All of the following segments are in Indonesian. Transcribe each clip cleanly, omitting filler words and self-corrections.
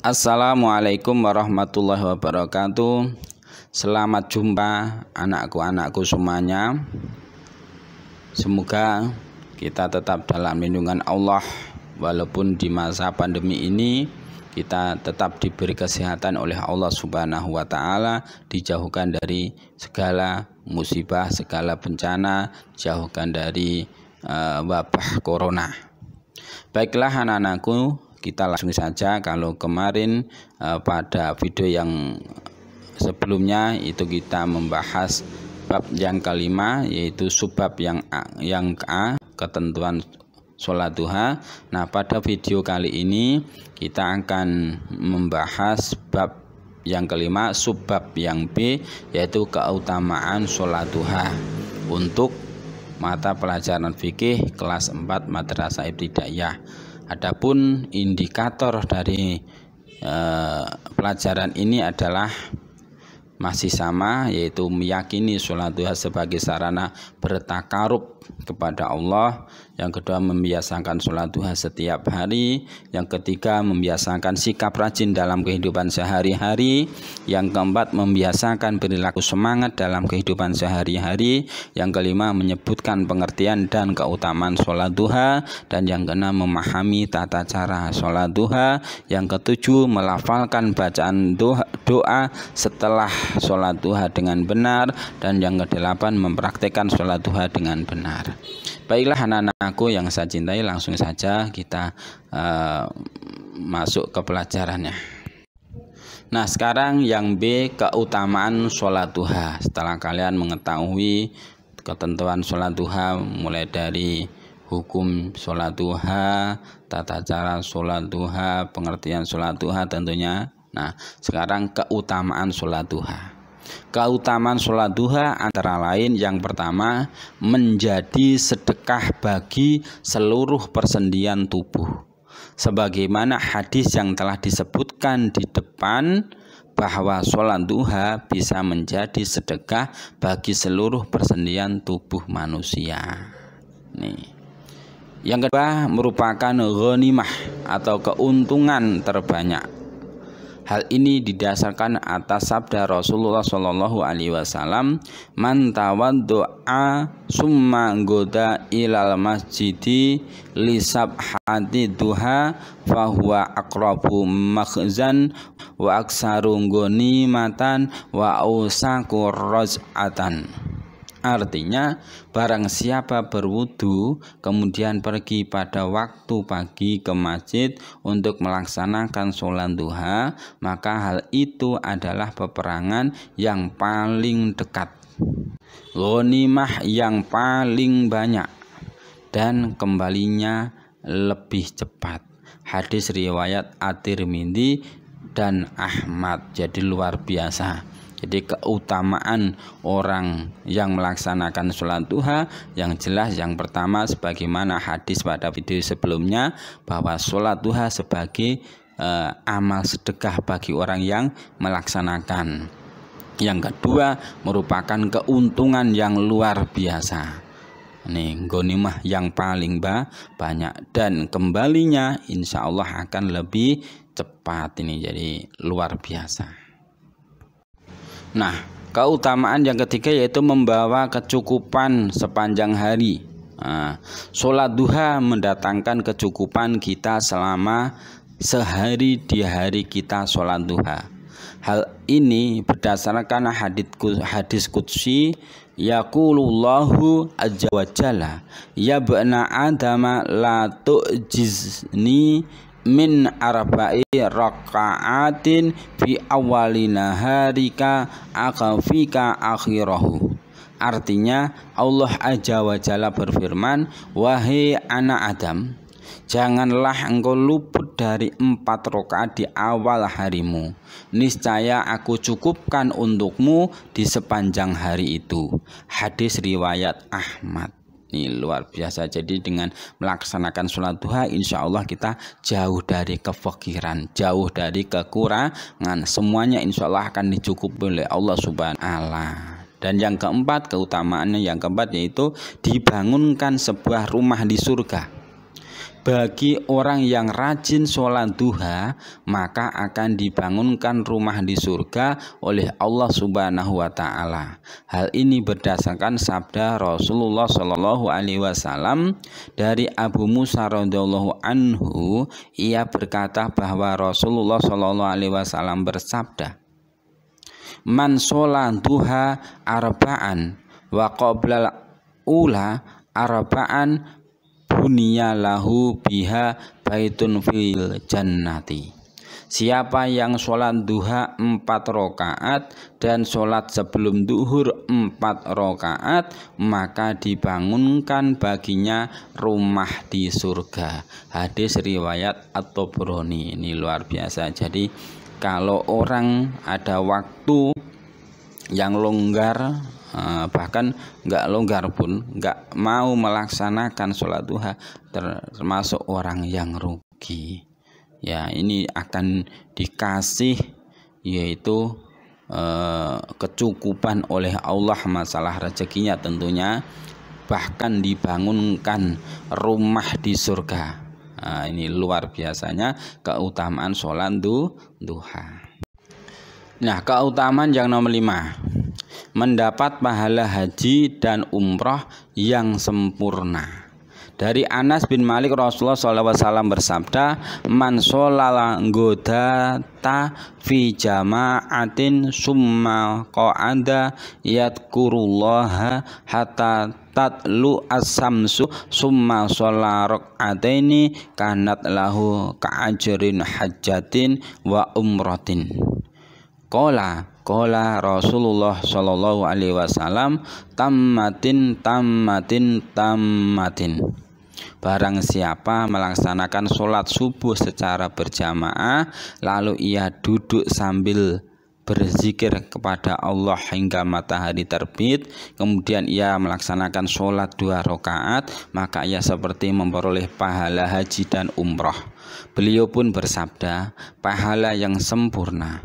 Assalamualaikum warahmatullahi wabarakatuh. Selamat jumpa anakku-anakku semuanya. Semoga kita tetap dalam lindungan Allah. Walaupun di masa pandemi ini kita tetap diberi kesehatan oleh Allah Subhanahu wa Ta'ala, dijauhkan dari segala musibah, segala bencana, dijauhkan dari wabah corona. Baiklah anak-anakku, kita langsung saja. Kalau kemarin pada video yang sebelumnya itu kita membahas bab yang kelima, yaitu subbab yang A, ketentuan sholat duha. Nah, pada video kali ini kita akan membahas bab yang kelima, subbab yang B, yaitu keutamaan sholat duha untuk mata pelajaran fikih kelas 4 Madrasah Ibtidaiyah. Adapun indikator dari pelajaran ini adalah masih sama, yaitu meyakini sholat duha sebagai sarana bertakarub kepada Allah. Yang kedua, membiasakan sholat duha setiap hari. Yang ketiga, membiasakan sikap rajin dalam kehidupan sehari-hari. Yang keempat, membiasakan perilaku semangat dalam kehidupan sehari-hari. Yang kelima, menyebutkan pengertian dan keutamaan sholat duha. Dan yang keenam, memahami tata cara sholat duha. Yang ketujuh, melafalkan bacaan doa setelah sholat duha dengan benar. Dan yang kedelapan, mempraktekkan sholat duha dengan benar. Baiklah anak-anakku yang saya cintai, langsung saja kita masuk ke pelajarannya. Nah, sekarang yang B, keutamaan sholat duha. Setelah kalian mengetahui ketentuan sholat duha, mulai dari hukum sholat duha, tata cara sholat duha, pengertian sholat duha tentunya. Nah, sekarang keutamaan sholat duha. Keutamaan sholat duha antara lain, yang pertama, menjadi sedekah bagi seluruh persendian tubuh. Sebagaimana hadis yang telah disebutkan di depan, bahwa sholat duha bisa menjadi sedekah bagi seluruh persendian tubuh manusia. Nih. Yang kedua, merupakan ghanimah atau keuntungan terbanyak. Hal ini didasarkan atas sabda Rasulullah Shallallahu Alaihi Wasallam, "Man tawaddo'a summa goda ilal masjidi lisabhati duha fahuwa aqrabu makhzan wa aksaru ghanimatan wa ausaku roz'atan." Artinya, barang siapa berwudu kemudian pergi pada waktu pagi ke masjid untuk melaksanakan sholat duha, maka hal itu adalah peperangan yang paling dekat, ghanimah yang paling banyak, dan kembalinya lebih cepat. Hadis riwayat At-Tirmidzi dan Ahmad. Jadi luar biasa. Jadi keutamaan orang yang melaksanakan sholat duha, yang jelas yang pertama, sebagaimana hadis pada video sebelumnya, bahwa sholat duha sebagai amal sedekah bagi orang yang melaksanakan. Yang kedua, merupakan keuntungan yang luar biasa. Ini ghanimah yang paling banyak, dan kembalinya insya Allah akan lebih cepat. Ini jadi luar biasa. Nah, keutamaan yang ketiga yaitu membawa kecukupan sepanjang hari. Nah, sholat duha mendatangkan kecukupan kita selama sehari di hari kita sholat duha. Hal ini berdasarkan hadis qudsi, yaqulullahu azza wa jalla, ya bana adama la tu'jizni min arba'i raka'atin fi awwali naharika akhafika akhirahu. Artinya, Allah Azza wa Jalla berfirman, "Wahai anak Adam, janganlah engkau luput dari 4 rakaat di awal harimu. Niscaya aku cukupkan untukmu di sepanjang hari itu." Hadis riwayat Ahmad. Ini luar biasa. Jadi dengan melaksanakan sholat duha, insya Allah kita jauh dari kefakiran, jauh dari kekurangan. Semuanya insya Allah akan dicukupi oleh Allah Subhanahu wa Ta'ala. Dan yang keempat, keutamaannya yang keempat yaitu dibangunkan sebuah rumah di surga. bagi orang yang rajin sholat duha, maka akan dibangunkan rumah di surga oleh Allah Subhanahu wa Ta'ala. Hal ini berdasarkan sabda Rasulullah Shallallahu Alaihi Wasallam dari Abu Musa radhiyallahu anhu. Ia berkata bahwa Rasulullah Shallallahu Alaihi Wasallam bersabda, "Man sholat duha arba'an wa qoblal ula arba'an bunya lahu biha baitun fil jannati." Siapa yang sholat duha 4 rakaat dan sholat sebelum duhur 4 rakaat, maka dibangunkan baginya rumah di surga. Hadis riwayat At-Tabrani. Ini luar biasa. Jadi kalau orang ada waktu yang longgar, bahkan nggak longgar pun nggak mau melaksanakan sholat duha, termasuk orang yang rugi. Ya, ini akan dikasih yaitu kecukupan oleh Allah masalah rezekinya tentunya, bahkan dibangunkan rumah di surga. Ini luar biasanya keutamaan sholat duha. Nah, keutamaan yang nomor 5, mendapat pahala haji dan umroh yang sempurna. Dari Anas bin Malik, Rasulullah SAW bersabda, "Man sholala godata fi jama'atin summa qa'ada yadkurullaha hatta tatlu as-samsu summa shola rak'ataini kanat lahu ka'ajrin hajjatin wa umratin." Qala Rasulullah Shallallahu Alaihi Wasallam, tammatin. Barang siapa melaksanakan sholat subuh secara berjamaah, lalu ia duduk sambil berzikir kepada Allah hingga matahari terbit, kemudian ia melaksanakan sholat 2 rakaat, maka ia seperti memperoleh pahala haji dan umroh. Beliau pun bersabda, pahala yang sempurna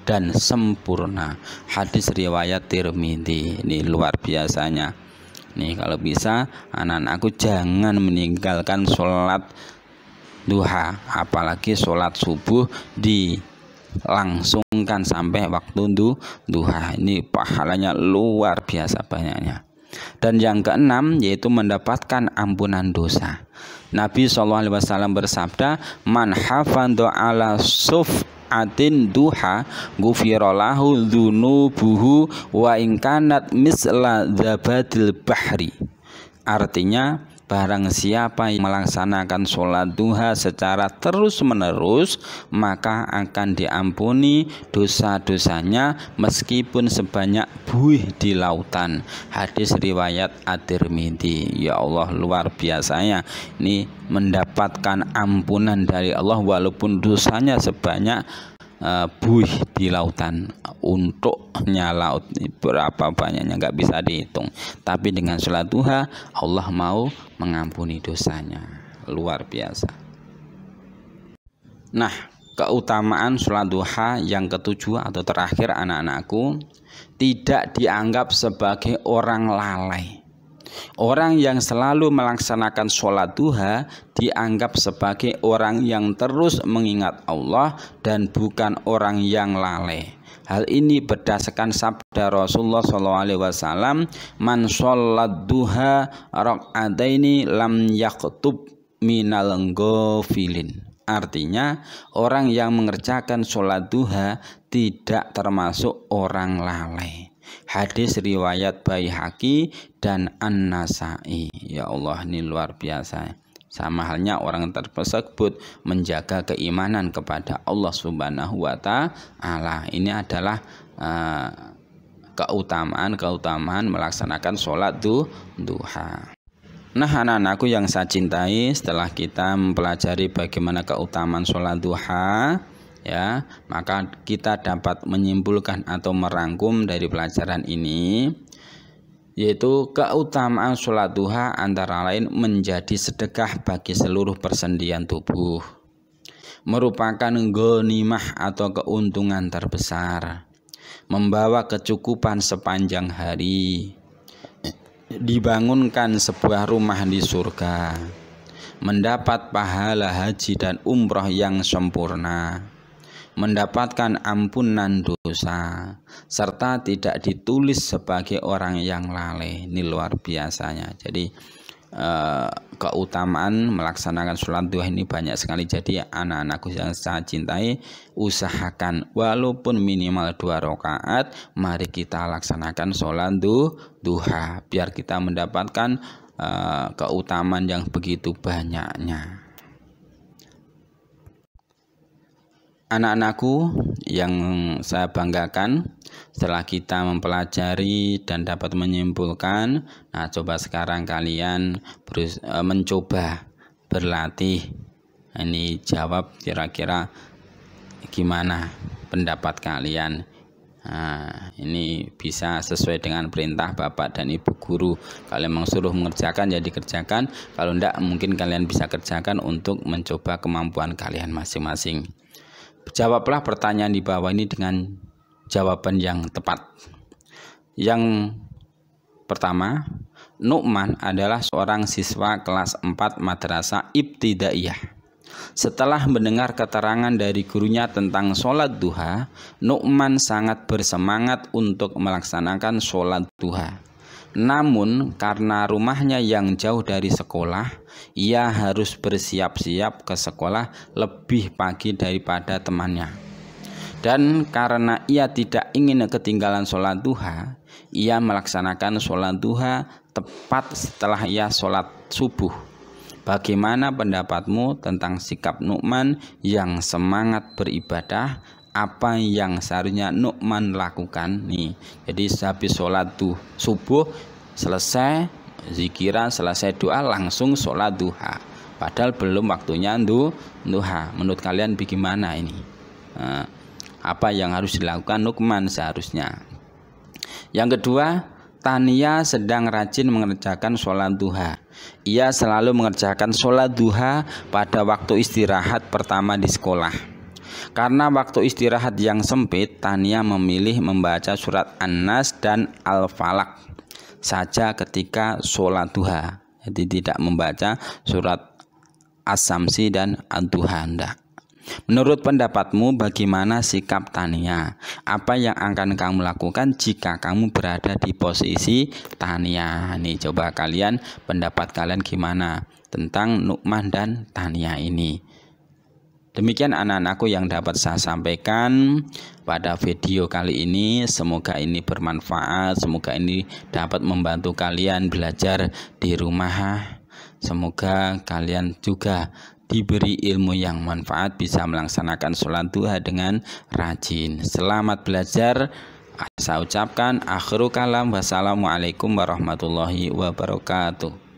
dan sempurna. Hadis riwayat Tirmidzi. Ini luar biasanya. Nih, kalau bisa anak-anakku jangan meninggalkan sholat duha, apalagi sholat subuh dilangsungkan sampai waktu duha. Ini pahalanya luar biasa banyaknya. Dan yang keenam yaitu mendapatkan ampunan dosa. Nabi SAW bersabda, "Man hafadha ala suf'atin duha ghufira lahu dzunubuhu wa in kanat misla dzabadil bahri." Artinya, barang siapa yang melaksanakan sholat duha secara terus-menerus, maka akan diampuni dosa-dosanya meskipun sebanyak buih di lautan. Hadis riwayat At-Tirmidzi. Ya Allah, luar biasanya. Ini mendapatkan ampunan dari Allah walaupun dosanya sebanyak buih di lautan. Untuknya laut berapa banyaknya nggak bisa dihitung, tapi dengan sholat duha Allah mau mengampuni dosanya. Luar biasa. Nah, keutamaan sholat duha yang ketujuh atau terakhir anak-anakku, tidak dianggap sebagai orang lalai. Orang yang selalu melaksanakan sholat duha dianggap sebagai orang yang terus mengingat Allah dan bukan orang yang lalai. Hal ini berdasarkan sabda Rasulullah SAW, "Man sholat duha rak'ataini lam yaktub minal ghafilin." Artinya, orang yang mengerjakan sholat duha tidak termasuk orang lalai. Hadis riwayat Baihaqi dan An-Nasai. Ya Allah, ini luar biasa. Sama halnya orang tersebut menjaga keimanan kepada Allah Subhanahu wa Ta'ala. Ini adalah keutamaan melaksanakan sholat duha. Nah, anak-anakku yang saya cintai, setelah kita mempelajari bagaimana keutamaan sholat duha, ya, maka kita dapat menyimpulkan atau merangkum dari pelajaran ini, yaitu keutamaan sholat duha antara lain menjadi sedekah bagi seluruh persendian tubuh, merupakan ghanimah atau keuntungan terbesar, membawa kecukupan sepanjang hari, dibangunkan sebuah rumah di surga, mendapat pahala haji dan umroh yang sempurna, mendapatkan ampunan dosa, serta tidak ditulis sebagai orang yang lalai. Ini luar biasanya. Jadi keutamaan melaksanakan sholat duha ini banyak sekali. Jadi anak-anakku yang saya cintai, usahakan walaupun minimal 2 rakaat, mari kita laksanakan sholat duha biar kita mendapatkan keutamaan yang begitu banyaknya. Anak-anakku yang saya banggakan, setelah kita mempelajari dan dapat menyimpulkan, nah coba sekarang kalian mencoba berlatih. Ini jawab kira-kira gimana pendapat kalian. Nah, ini bisa sesuai dengan perintah Bapak dan Ibu guru. Kalau memang suruh mengerjakan ya dikerjakan, kalau enggak mungkin kalian bisa kerjakan untuk mencoba kemampuan kalian masing-masing. Jawablah pertanyaan di bawah ini dengan jawaban yang tepat. Yang pertama, Nu'man adalah seorang siswa kelas 4 madrasah ibtidaiyah. Setelah mendengar keterangan dari gurunya tentang sholat duha, Nu'man sangat bersemangat untuk melaksanakan sholat duha. Namun karena rumahnya yang jauh dari sekolah, ia harus bersiap-siap ke sekolah lebih pagi daripada temannya. Dan karena ia tidak ingin ketinggalan sholat duha, ia melaksanakan sholat duha tepat setelah ia sholat subuh. Bagaimana pendapatmu tentang sikap Nu'man yang semangat beribadah? Apa yang seharusnya Nu'man lakukan nih? Jadi habis sholat subuh selesai zikiran, selesai doa, langsung sholat duha, padahal belum waktunya duha. Menurut kalian bagaimana ini? Apa yang harus dilakukan Nu'man seharusnya? Yang kedua, Tania sedang rajin mengerjakan sholat duha. Ia selalu mengerjakan sholat duha pada waktu istirahat pertama di sekolah. Karena waktu istirahat yang sempit, Tania memilih membaca surat An-Nas dan Al-Falaq saja ketika sholat duha. Jadi tidak membaca surat As-Samsi dan Ad-Duha. Menurut pendapatmu bagaimana sikap Tania? Apa yang akan kamu lakukan jika kamu berada di posisi Tania? Nih coba kalian, pendapat kalian gimana tentang Nu'man dan Tania ini? Demikian anak-anakku yang dapat saya sampaikan pada video kali ini. Semoga ini bermanfaat, semoga ini dapat membantu kalian belajar di rumah. Semoga kalian juga diberi ilmu yang manfaat, bisa melaksanakan sholat duha dengan rajin. Selamat belajar. Saya ucapkan akhiru kalam. Wassalamualaikum warahmatullahi wabarakatuh.